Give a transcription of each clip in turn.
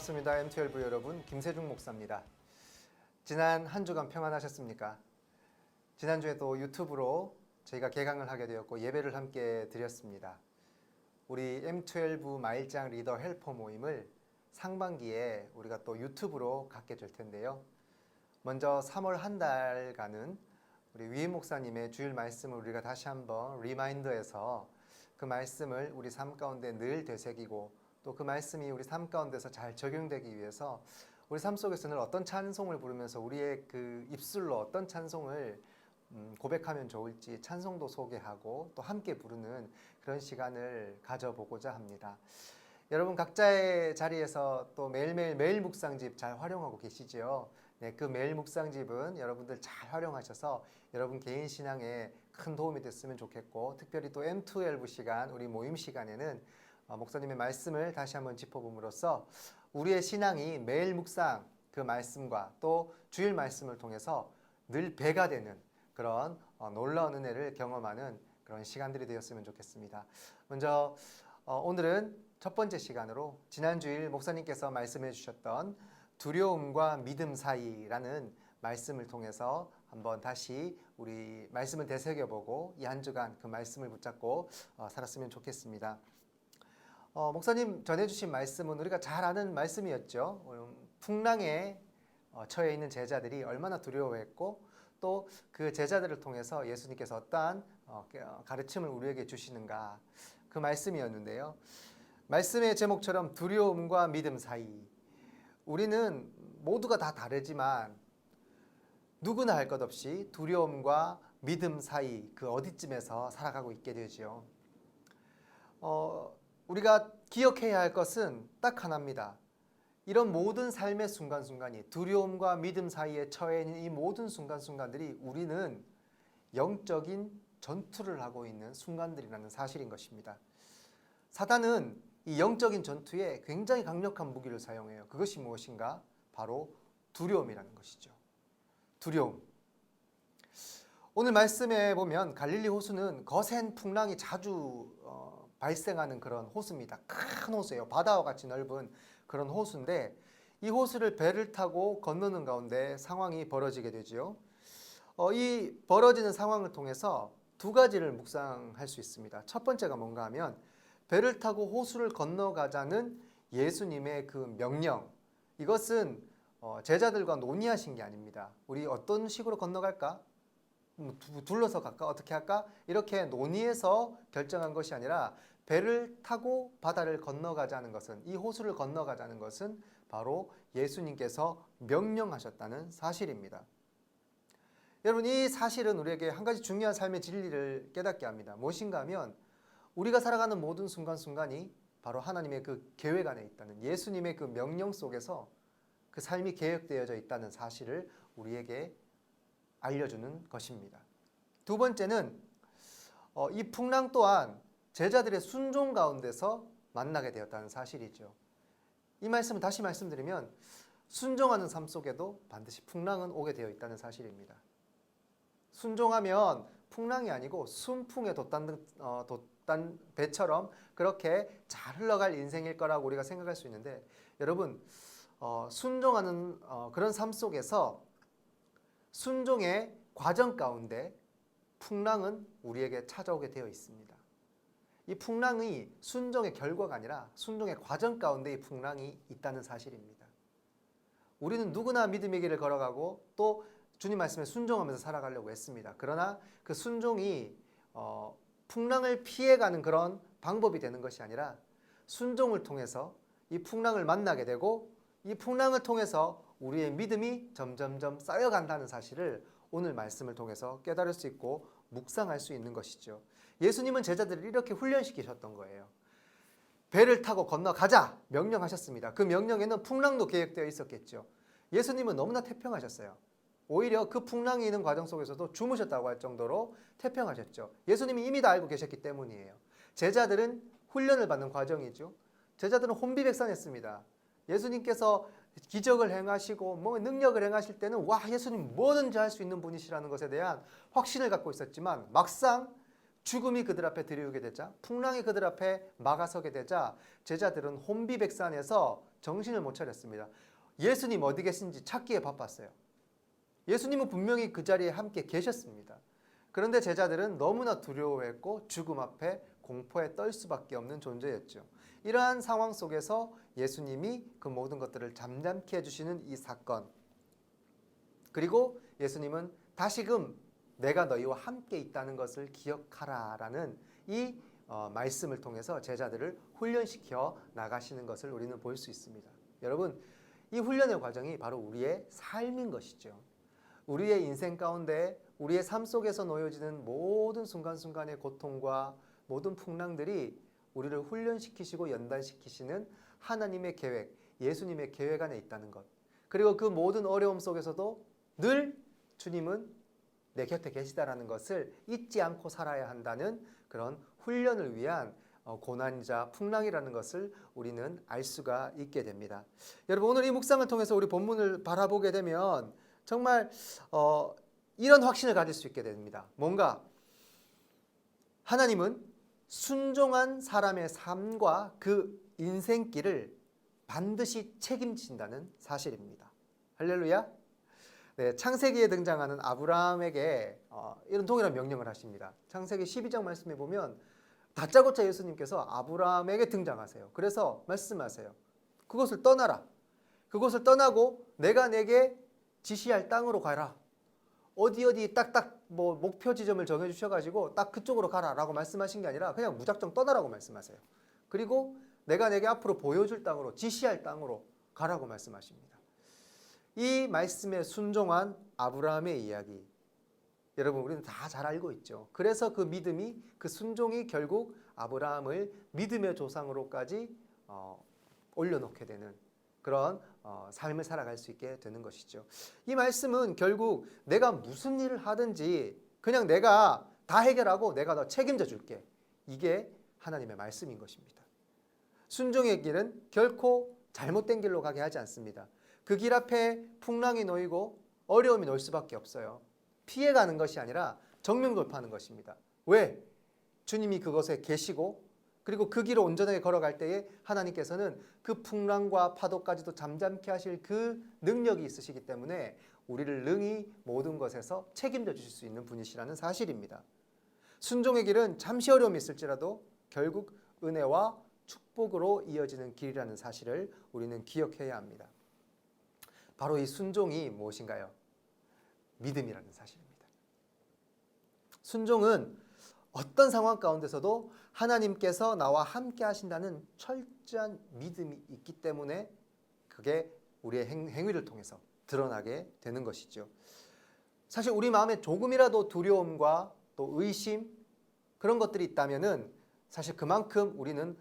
반갑습니다. M12 여러분, 김세중 목사입니다. 지난 한 주간 평안하셨습니까? 지난주에도 유튜브로 저희가 개강을 하게 되었고 예배를 함께 드렸습니다. 우리 M12 마일장 리더 헬퍼 모임을 상반기에 우리가 또 유튜브로 갖게 될 텐데요. 먼저 3월 한 달간은 우리 위임 목사님의 주일 말씀을 우리가 다시 한번 리마인드해서 그 말씀을 우리 삶 가운데 늘 되새기고 또 그 말씀이 우리 삶 가운데서 잘 적용되기 위해서 우리 삶 속에서는 어떤 찬송을 부르면서 우리의 그 입술로 어떤 찬송을 고백하면 좋을지 찬송도 소개하고 또 함께 부르는 그런 시간을 가져보고자 합니다. 여러분 각자의 자리에서 또 매일매일 매일 묵상집 잘 활용하고 계시지요? 네, 그 매일 묵상집은 여러분들 잘 활용하셔서 여러분 개인 신앙에 큰 도움이 됐으면 좋겠고, 특별히 또 M12 시간 우리 모임 시간에는 목사님의 말씀을 다시 한번 짚어봄으로써 우리의 신앙이 매일 묵상 그 말씀과 또 주일 말씀을 통해서 늘 배가 되는 그런 놀라운 은혜를 경험하는 그런 시간들이 되었으면 좋겠습니다. 먼저 오늘은 첫 번째 시간으로 지난주일 목사님께서 말씀해 주셨던 두려움과 믿음 사이라는 말씀을 통해서 한번 다시 우리 말씀을 되새겨보고 이 한 주간 그 말씀을 붙잡고 살았으면 좋겠습니다. 목사님 전해주신 말씀은 우리가 잘 아는 말씀이었죠. 풍랑에 처해 있는 제자들이 얼마나 두려워했고 또 그 제자들을 통해서 예수님께서 어떠한 가르침을 우리에게 주시는가, 그 말씀이었는데요. 말씀의 제목처럼 두려움과 믿음 사이, 우리는 모두가 다 다르지만 누구나 할 것 없이 두려움과 믿음 사이 그 어디쯤에서 살아가고 있게 되죠. 우리가 기억해야 할 것은 딱 하나입니다. 이런 모든 삶의 순간순간이 두려움과 믿음 사이에 처해 있는 이 모든 순간순간들이 우리는 영적인 전투를 하고 있는 순간들이라는 사실인 것입니다. 사단은 이 영적인 전투에 굉장히 강력한 무기를 사용해요. 그것이 무엇인가? 바로 두려움이라는 것이죠. 두려움. 오늘 말씀에 보면 갈릴리 호수는 거센 풍랑이 자주 발생하는 그런 호수입니다. 큰 호수예요. 바다와 같이 넓은 그런 호수인데 이 호수를 배를 타고 건너는 가운데 상황이 벌어지게 되죠. 이 벌어지는 상황을 통해서 두 가지를 묵상할 수 있습니다. 첫 번째가 뭔가 하면 배를 타고 호수를 건너가자는 예수님의 그 명령, 이것은 제자들과 논의하신 게 아닙니다. 우리 어떤 식으로 건너갈까? 둘러서 갈까? 어떻게 할까? 이렇게 논의해서 결정한 것이 아니라 배를 타고 바다를 건너가자는 것은, 이 호수를 건너가자는 것은 바로 예수님께서 명령하셨다는 사실입니다. 여러분, 이 사실은 우리에게 한 가지 중요한 삶의 진리를 깨닫게 합니다. 무엇인가 하면 우리가 살아가는 모든 순간순간이 바로 하나님의 그 계획 안에 있다는, 예수님의 그 명령 속에서 그 삶이 계획되어져 있다는 사실을 우리에게 알려주는 것입니다. 두 번째는 이 풍랑 또한 제자들의 순종 가운데서 만나게 되었다는 사실이죠. 이 말씀을 다시 말씀드리면 순종하는 삶 속에도 반드시 풍랑은 오게 되어 있다는 사실입니다. 순종하면 풍랑이 아니고 순풍에 돛단 배처럼 그렇게 잘 흘러갈 인생일 거라고 우리가 생각할 수 있는데, 여러분 순종하는 그런 삶 속에서 순종의 과정 가운데 풍랑은 우리에게 찾아오게 되어 있습니다. 이 풍랑이 순종의 결과가 아니라 순종의 과정 가운데 이 풍랑이 있다는 사실입니다. 우리는 누구나 믿음의 길을 걸어가고 또 주님 말씀에 순종하면서 살아가려고 했습니다. 그러나 그 순종이 풍랑을 피해가는 그런 방법이 되는 것이 아니라 순종을 통해서 이 풍랑을 만나게 되고 이 풍랑을 통해서 우리의 믿음이 점점점 쌓여간다는 사실을 오늘 말씀을 통해서 깨달을 수 있고 묵상할 수 있는 것이죠. 예수님은 제자들을 이렇게 훈련시키셨던 거예요. 배를 타고 건너가자 명령하셨습니다. 그 명령에는 풍랑도 계획되어 있었겠죠. 예수님은 너무나 태평하셨어요. 오히려 그 풍랑이 있는 과정 속에서도 주무셨다고 할 정도로 태평하셨죠. 예수님이 이미 다 알고 계셨기 때문이에요. 제자들은 훈련을 받는 과정이죠. 제자들은 혼비백산했습니다. 예수님께서 기적을 행하시고 능력을 행하실 때는 와, 예수님 뭐든지 할 수 있는 분이시라는 것에 대한 확신을 갖고 있었지만 막상 죽음이 그들 앞에 들이오게 되자, 풍랑이 그들 앞에 막아서게 되자 제자들은 혼비백산해서 정신을 못 차렸습니다. 예수님 어디 계신지 찾기에 바빴어요. 예수님은 분명히 그 자리에 함께 계셨습니다. 그런데 제자들은 너무나 두려워했고 죽음 앞에 공포에 떨 수밖에 없는 존재였죠. 이러한 상황 속에서 예수님이 그 모든 것들을 잠잠케 해주시는 이 사건, 그리고 예수님은 다시금 내가 너희와 함께 있다는 것을 기억하라 라는 이 말씀을 통해서 제자들을 훈련시켜 나가시는 것을 우리는 볼 수 있습니다. 여러분, 이 훈련의 과정이 바로 우리의 삶인 것이죠. 우리의 인생 가운데 우리의 삶 속에서 놓여지는 모든 순간순간의 고통과 모든 풍랑들이 우리를 훈련시키시고 연단시키시는 하나님의 계획, 예수님의 계획 안에 있다는 것. 그리고 그 모든 어려움 속에서도 늘 주님은 내 곁에 계시다라는 것을 잊지 않고 살아야 한다는 그런 훈련을 위한 고난이자 풍랑이라는 것을 우리는 알 수가 있게 됩니다. 여러분, 오늘 이 묵상을 통해서 우리 본문을 바라보게 되면 정말 이런 확신을 가질 수 있게 됩니다. 뭔가 하나님은 순종한 사람의 삶과 그 인생길을 반드시 책임진다는 사실입니다. 할렐루야. 네, 창세기에 등장하는 아브라함에게 이런 동일한 명령을 하십니다. 창세기 12장 말씀에 보면 다짜고짜 예수님께서 아브라함에게 등장하세요. 그래서 말씀하세요. 그곳을 떠나라. 그곳을 떠나고 내가 내게 지시할 땅으로 가라. 어디 딱딱 뭐 목표 지점을 정해 주셔가지고 딱 그쪽으로 가라라고 말씀하신 게 아니라 그냥 무작정 떠나라고 말씀하세요. 그리고 내가 내게 앞으로 보여줄 땅으로, 지시할 땅으로 가라고 말씀하십니다. 이 말씀에 순종한 아브라함의 이야기, 여러분 우리는 다 잘 알고 있죠. 그래서 그 믿음이, 그 순종이 결국 아브라함을 믿음의 조상으로까지 올려놓게 되는 그런 삶을 살아갈 수 있게 되는 것이죠. 이 말씀은 결국 내가 무슨 일을 하든지 그냥 내가 다 해결하고 내가 너 책임져 줄게. 이게 하나님의 말씀인 것입니다. 순종의 길은 결코 잘못된 길로 가게 하지 않습니다. 그 길 앞에 풍랑이 놓이고 어려움이 놓일 수밖에 없어요. 피해가는 것이 아니라 정면 돌파하는 것입니다. 왜? 주님이 그것에 계시고 그리고 그 길을 온전하게 걸어갈 때에 하나님께서는 그 풍랑과 파도까지도 잠잠케 하실 그 능력이 있으시기 때문에 우리를 능히 모든 것에서 책임져 주실 수 있는 분이시라는 사실입니다. 순종의 길은 잠시 어려움이 있을지라도 결국 은혜와 축복으로 이어지는 길이라는 사실을 우리는 기억해야 합니다. 바로 이 순종이 무엇인가요? 믿음이라는 사실입니다. 순종은 어떤 상황 가운데서도 하나님께서 나와 함께 하신다는 철저한 믿음이 있기 때문에 그게 우리의 행위를 통해서 드러나게 되는 것이죠. 사실 우리 마음에 조금이라도 두려움과 또 의심 그런 것들이 있다면은 사실 그만큼 우리는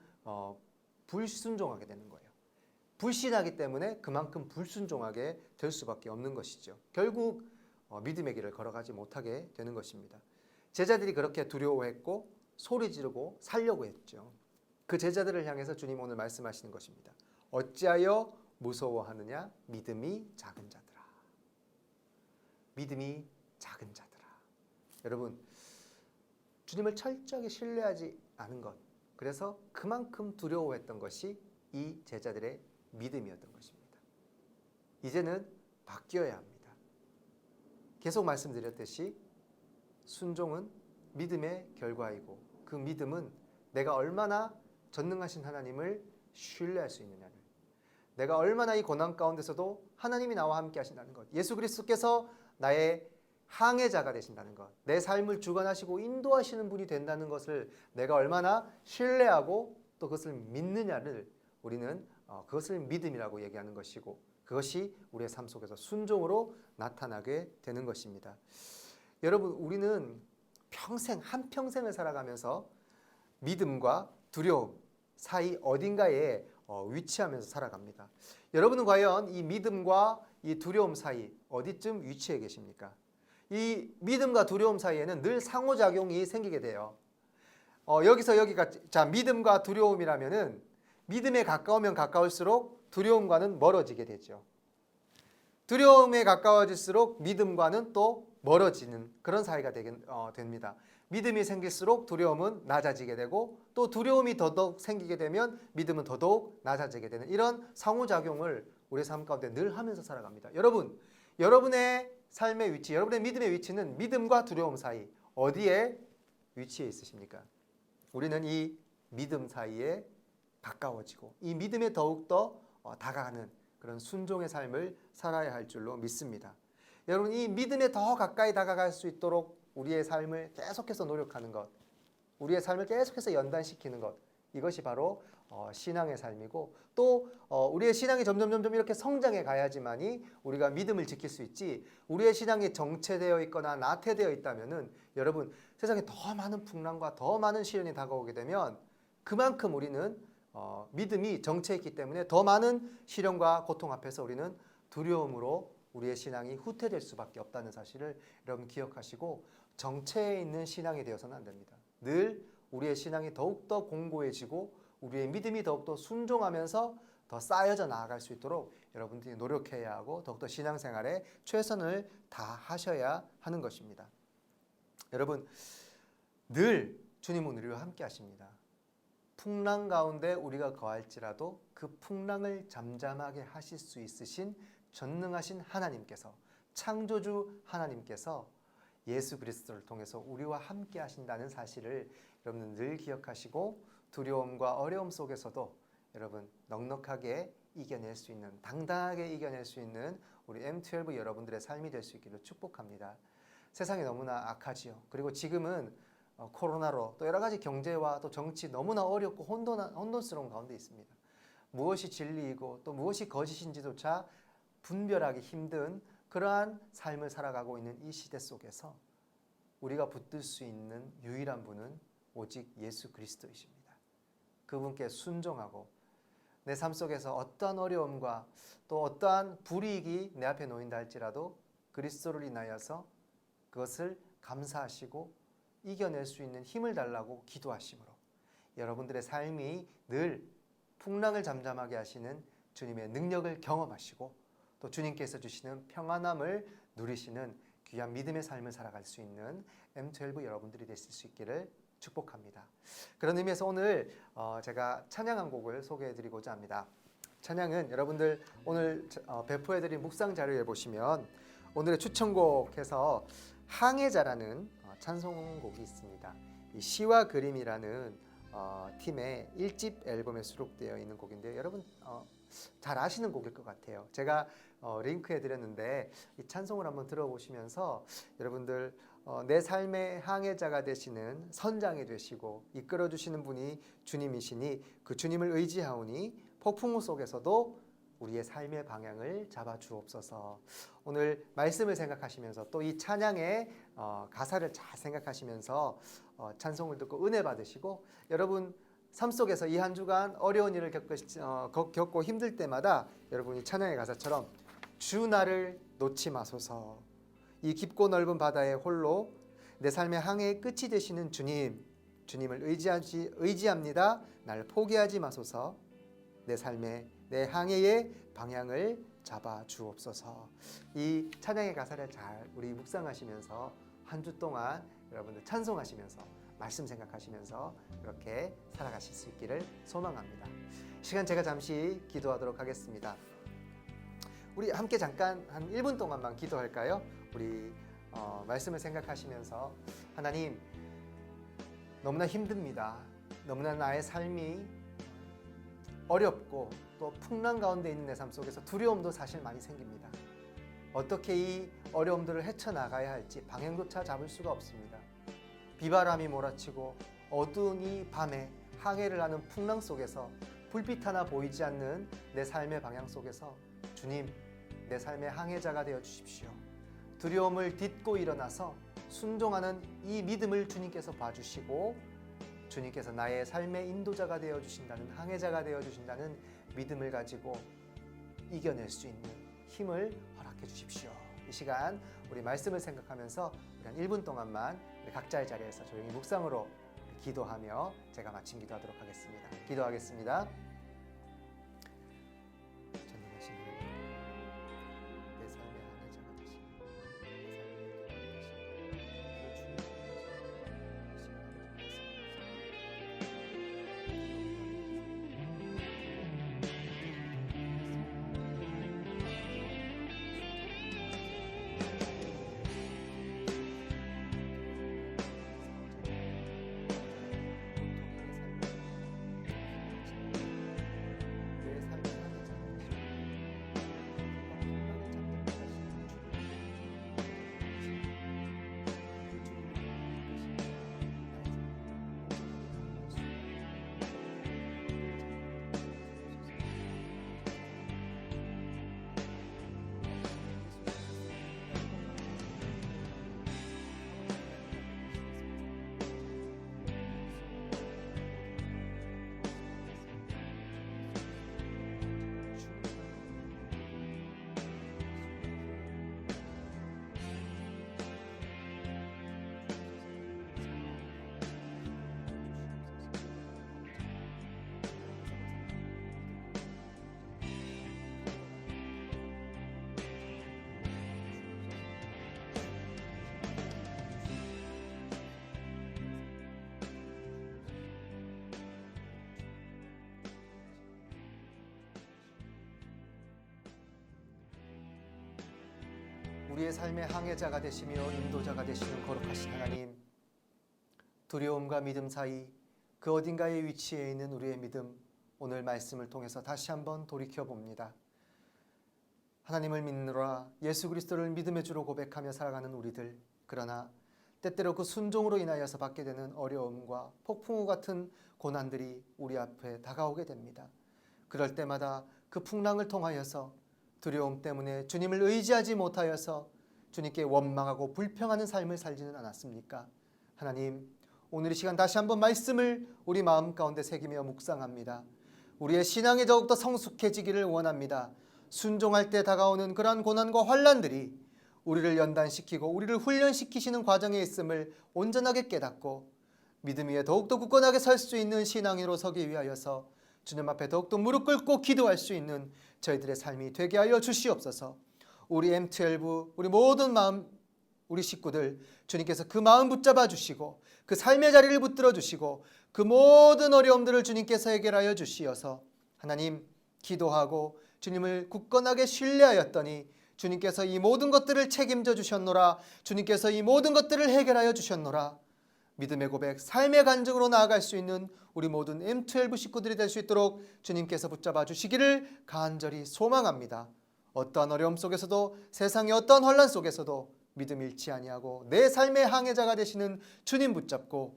불순종하게 되는 거예요. 불신하기 때문에 그만큼 불순종하게 될 수밖에 없는 것이죠. 결국 믿음의 길을 걸어가지 못하게 되는 것입니다. 제자들이 그렇게 두려워했고 소리 지르고 살려고 했죠. 그 제자들을 향해서 주님 오늘 말씀하시는 것입니다. 어찌하여 무서워하느냐? 믿음이 작은 자들아. 믿음이 작은 자들아. 여러분, 주님을 철저하게 신뢰하지 않은 것, 그래서 그만큼 두려워했던 것이 이 제자들의 믿음이었던 것입니다. 이제는 바뀌어야 합니다. 계속 말씀드렸듯이 순종은 믿음의 결과이고 그 믿음은 내가 얼마나 전능하신 하나님을 신뢰할 수 있느냐를, 내가 얼마나 이 고난 가운데서도 하나님이 나와 함께 하신다는 것, 예수 그리스도께서 나의 항해자가 되신다는 것, 내 삶을 주관하시고 인도하시는 분이 된다는 것을 내가 얼마나 신뢰하고 또 그것을 믿느냐를 우리는 그것을 믿음이라고 얘기하는 것이고 그것이 우리의 삶 속에서 순종으로 나타나게 되는 것입니다. 여러분, 우리는 평생, 한평생을 살아가면서 믿음과 두려움 사이 어딘가에 위치하면서 살아갑니다. 여러분은 과연 이 믿음과 이 두려움 사이 어디쯤 위치해 계십니까? 이 믿음과 두려움 사이에는 늘 상호작용이 생기게 돼요. 여기서 여기가, 자, 믿음과 두려움이라면은 믿음에 가까우면 가까울수록 두려움과는 멀어지게 되죠. 두려움에 가까워질수록 믿음과는 또 멀어지는 그런 사이가 됩니다. 믿음이 생길수록 두려움은 낮아지게 되고 또 두려움이 더더욱 생기게 되면 믿음은 더더욱 낮아지게 되는 이런 상호작용을 우리의 삶 가운데 늘 하면서 살아갑니다. 여러분, 여러분의 삶의 위치, 여러분의 믿음의 위치는 믿음과 두려움 사이 어디에 위치해 있으십니까? 우리는 이 믿음 사이에 가까워지고 이 믿음에 더욱더 다가가는 그런 순종의 삶을 살아야 할 줄로 믿습니다. 여러분, 이 믿음에 더 가까이 다가갈 수 있도록 우리의 삶을 계속해서 노력하는 것, 우리의 삶을 계속해서 연단시키는 것, 이것이 바로 신앙의 삶이고 또 우리의 신앙이 점점 이렇게 성장해 가야지만이 우리가 믿음을 지킬 수 있지, 우리의 신앙이 정체되어 있거나 나태되어 있다면은 여러분, 세상에 더 많은 풍랑과 더 많은 시련이 다가오게 되면 그만큼 우리는 믿음이 정체했기 때문에 더 많은 시련과 고통 앞에서 우리는 두려움으로 우리의 신앙이 후퇴될 수밖에 없다는 사실을 여러분 기억하시고 정체에 있는 신앙이 되어서는 안 됩니다. 늘 우리의 신앙이 더욱더 공고해지고 우리의 믿음이 더욱더 순종하면서 더 쌓여져 나아갈 수 있도록 여러분들이 노력해야 하고 더욱더 신앙생활에 최선을 다하셔야 하는 것입니다. 여러분, 늘 주님은 우리와 함께 하십니다. 풍랑 가운데 우리가 거할지라도 그 풍랑을 잠잠하게 하실 수 있으신 전능하신 하나님께서, 창조주 하나님께서 예수 그리스도를 통해서 우리와 함께 하신다는 사실을 여러분은 늘 기억하시고 두려움과 어려움 속에서도 여러분 넉넉하게 이겨낼 수 있는, 당당하게 이겨낼 수 있는 우리 M12 여러분들의 삶이 될 수 있기를 축복합니다. 세상이 너무나 악하지요. 그리고 지금은 코로나로 또 여러 가지 경제와 또 정치 너무나 어렵고 혼돈스러운 가운데 있습니다. 무엇이 진리이고 또 무엇이 거짓인지조차 분별하기 힘든 그러한 삶을 살아가고 있는 이 시대 속에서 우리가 붙들 수 있는 유일한 분은 오직 예수 그리스도이십니다. 그분께 순종하고 내 삶 속에서 어떠한 어려움과 또 어떠한 불이익이 내 앞에 놓인다 할지라도 그리스도를 인하여서 그것을 감사하시고 이겨낼 수 있는 힘을 달라고 기도하심으로 여러분들의 삶이 늘 풍랑을 잠잠하게 하시는 주님의 능력을 경험하시고 또 주님께서 주시는 평안함을 누리시는 귀한 믿음의 삶을 살아갈 수 있는 M12 여러분들이 되실 수 있기를 축복합니다. 그런 의미에서 오늘 제가 찬양 한 곡을 소개해드리고자 합니다. 찬양은 여러분들 오늘 배포해드린 묵상 자료에 보시면 오늘의 추천곡에서 항해자라는 찬송곡이 있습니다. 이 시와 그림이라는 팀의 1집 앨범에 수록되어 있는 곡인데요. 여러분 잘 아시는 곡일 것 같아요. 제가 링크해 드렸는데 이 찬송을 한번 들어보시면서 여러분들 내 삶의 항해자가 되시는 선장이 되시고 이끌어 주시는 분이 주님이시니 그 주님을 의지하오니 폭풍우 속에서도 우리의 삶의 방향을 잡아 주옵소서. 오늘 말씀을 생각하시면서 또 이 찬양의 가사를 잘 생각하시면서 찬송을 듣고 은혜 받으시고 여러분 삶 속에서 이 한 주간 어려운 일을 겪고 힘들 때마다 여러분이 찬양의 가사처럼 주 나를 놓지 마소서, 이 깊고 넓은 바다에 홀로 내 삶의 항해의 끝이 되시는 주님을 의지합니다. 날 포기하지 마소서, 내 삶의 내 항해의 방향을 잡아 주옵소서. 이 찬양의 가사를 잘 우리 묵상하시면서 한 주 동안 여러분들 찬송하시면서 말씀 생각하시면서 이렇게 살아가실 수 있기를 소망합니다. 시간 제가 잠시 기도하도록 하겠습니다. 우리 함께 잠깐 한 1분 동안만 기도할까요? 우리 말씀을 생각하시면서 하나님, 너무나 힘듭니다. 너무나 나의 삶이 어렵고 또 풍랑 가운데 있는 내 삶 속에서 두려움도 사실 많이 생깁니다. 어떻게 이 어려움들을 헤쳐나가야 할지 방향조차 잡을 수가 없습니다. 비바람이 몰아치고 어두운 이 밤에 항해를 하는 풍랑 속에서 불빛 하나 보이지 않는 내 삶의 방향 속에서 주님, 내 삶의 항해자가 되어 주십시오. 두려움을 딛고 일어나서 순종하는 이 믿음을 주님께서 봐주시고 주님께서 나의 삶의 인도자가 되어 주신다는, 항해자가 되어 주신다는 믿음을 가지고 이겨낼 수 있는 힘을 허락해 주십시오. 이 시간 우리 말씀을 생각하면서 우리 한 1분 동안만 우리 각자의 자리에서 조용히 묵상으로 기도하며 제가 마침 기도하도록 하겠습니다. 기도하겠습니다. 전능하신 하나님, 내 삶의 항해자가 되시는 내 삶의 인도자가 되시는 그 주님, 우리의 삶의 항해자가 되시며 인도자가 되시는 거룩하신 하나님, 두려움과 믿음 사이 그 어딘가에 위치해 있는 우리의 믿음, 오늘 말씀을 통해서 다시 한번 돌이켜봅니다. 하나님을 믿느라 예수 그리스도를 믿음의 주로 고백하며 살아가는 우리들, 그러나 때때로 그 순종으로 인하여서 받게 되는 어려움과 폭풍우 같은 고난들이 우리 앞에 다가오게 됩니다. 그럴 때마다 그 풍랑을 통하여서 두려움 때문에 주님을 의지하지 못하여서 주님께 원망하고 불평하는 삶을 살지는 않았습니까? 하나님, 오늘 이 시간 다시 한번 말씀을 우리 마음 가운데 새기며 묵상합니다. 우리의 신앙이 더욱더 성숙해지기를 원합니다. 순종할 때 다가오는 그러한 고난과 환난들이 우리를 연단시키고 우리를 훈련시키시는 과정에 있음을 온전하게 깨닫고 믿음 위에 더욱더 굳건하게 설 수 있는 신앙으로 서기 위하여서 주님 앞에 더욱더 무릎 꿇고 기도할 수 있는 저희들의 삶이 되게 하여 주시옵소서. 우리 M12, 우리 모든 마음, 우리 식구들 주님께서 그 마음 붙잡아 주시고 그 삶의 자리를 붙들어 주시고 그 모든 어려움들을 주님께서 해결하여 주시어서 하나님, 기도하고 주님을 굳건하게 신뢰하였더니 주님께서 이 모든 것들을 책임져 주셨노라. 주님께서 이 모든 것들을 해결하여 주셨노라. 믿음의 고백, 삶의 간증으로 나아갈 수 있는 우리 모든 M12 식구들이 될 수 있도록 주님께서 붙잡아 주시기를 간절히 소망합니다. 어떠한 어려움 속에서도, 세상의 어떠한 혼란 속에서도 믿음 잃지 아니하고 내 삶의 항해자가 되시는 주님 붙잡고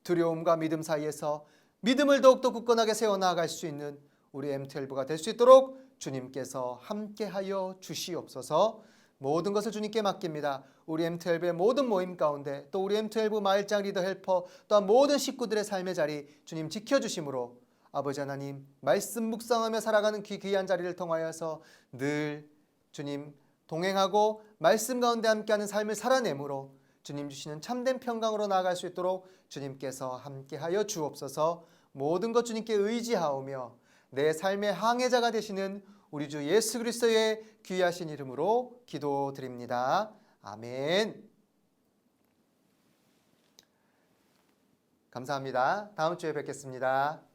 두려움과 믿음 사이에서 믿음을 더욱더 굳건하게 세워나갈 수 있는 우리 M12가 될 수 있도록 주님께서 함께하여 주시옵소서. 모든 것을 주님께 맡깁니다. 우리 M12의 모든 모임 가운데 또 우리 M12 마일장 리더 헬퍼 또한 모든 식구들의 삶의 자리 주님 지켜주심으로 아버지 하나님, 말씀 묵상하며 살아가는 귀한 자리를 통하여서 늘 주님 동행하고 말씀 가운데 함께하는 삶을 살아내므로 주님 주시는 참된 평강으로 나아갈 수 있도록 주님께서 함께하여 주옵소서. 모든 것 주님께 의지하오며 내 삶의 항해자가 되시는 우리 주 예수 그리스도의 귀하신 이름으로 기도드립니다. 아멘. 감사합니다. 다음 주에 뵙겠습니다.